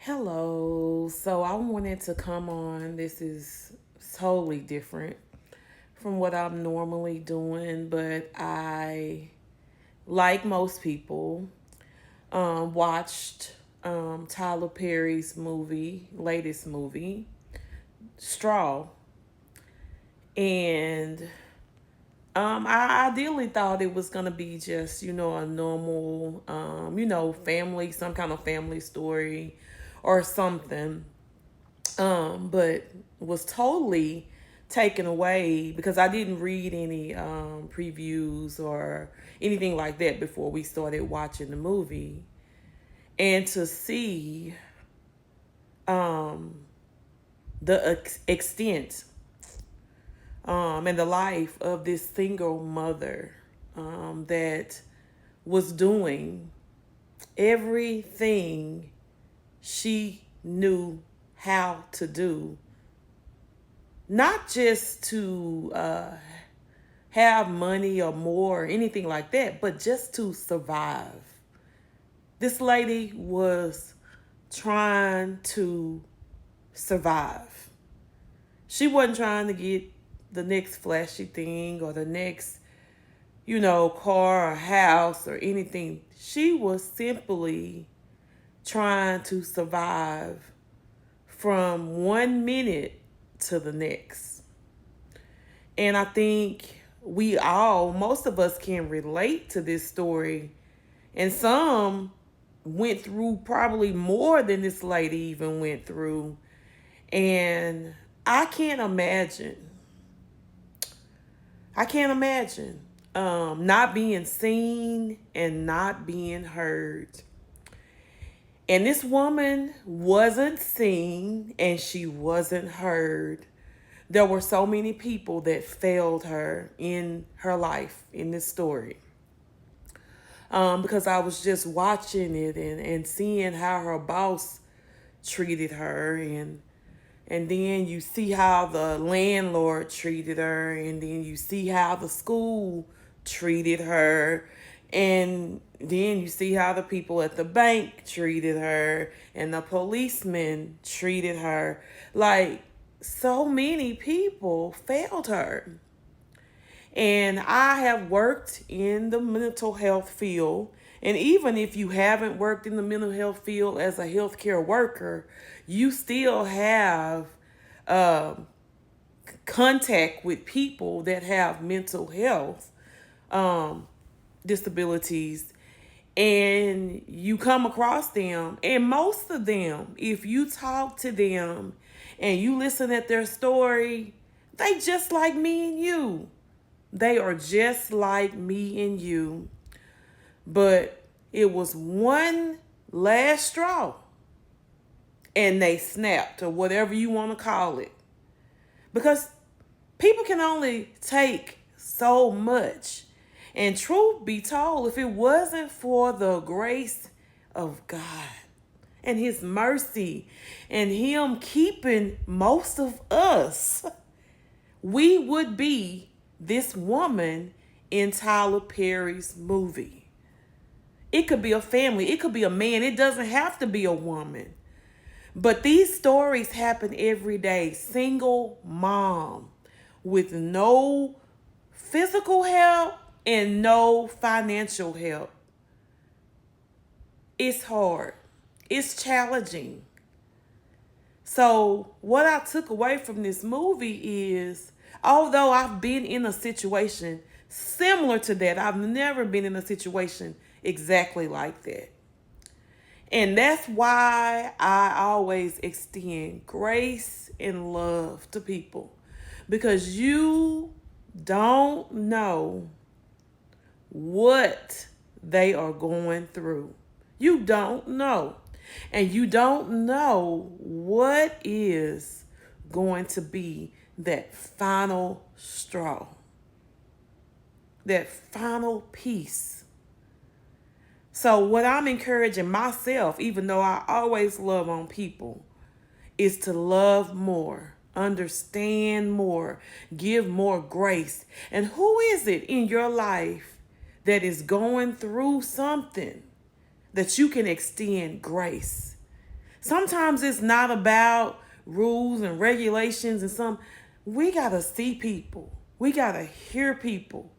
Hello. So I wanted to come on. This is totally different from what I'm normally doing, but I, like most people, watched Tyler Perry's latest movie, Straw. And I ideally thought it was going to be just, a normal, family, some kind of family story or something. But was totally taken away because I didn't read any previews or anything like that before we started watching the movie, and to see um, the extent and the life of this single mother that was doing everything she knew how to do, not just to have money or more or anything like that, but just to survive. This lady was trying to survive. She wasn't trying to get the next flashy thing or the next, car or house or anything. She was simply trying to survive from 1 minute to the next. And I think most of us can relate to this story. And some went through probably more than this lady even went through. And I can't imagine, not being seen and not being heard. And this woman wasn't seen and she wasn't heard. There were so many people that failed her in her life in this story. Because I was just watching it and seeing how her boss treated her, and then you see how the landlord treated her, and then you see how the school treated her, and then you see how the people at the bank treated her, and the policeman treated her. Like, so many people failed her. And I have worked in the mental health field. And even if you haven't worked in the mental health field as a healthcare worker, you still have um contact with people that have mental health um, disabilities. And you come across them. And most of them, if you talk to them and you listen at their story, they just like me and you. They are just like me and you. But it was one last straw and they snapped, or whatever you want to call it. Because people can only take so much. And truth be told, if it wasn't for the grace of God and His mercy and Him keeping most of us, we would be this woman in Tyler Perry's movie. It could be a family, it could be a man, it doesn't have to be a woman. But these stories happen every day. Single mom with no physical help and no financial help. It's hard. It's challenging. So, what I took away from this movie is, although I've been in a situation similar to that, I've never been in a situation exactly like that. And that's why I always extend grace and love to people, because you don't know what they are going through. You don't know. And you don't know what is going to be that final straw, that final piece. So, what I'm encouraging myself, even though I always love on people, is to love more, understand more, give more grace. And who is it in your life that is going through something that you can extend grace? Sometimes it's not about rules and regulations we got to see people. We got to hear people.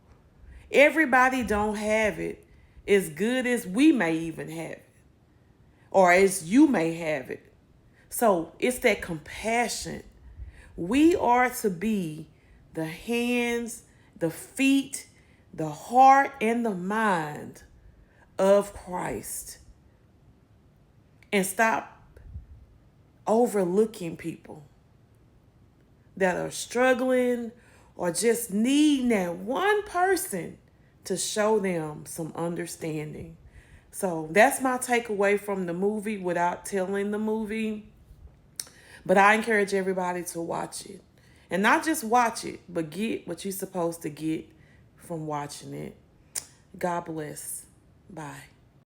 Everybody don't have it as good as we may even have it, or as you may have it. So it's that compassion. We are to be the hands, the feet, the heart, and the mind of Christ. And stop overlooking people that are struggling or just needing that one person to show them some understanding. So that's my takeaway from the movie without telling the movie. But I encourage everybody to watch it. And not just watch it, but get what you're supposed to get from watching it. God bless. Bye.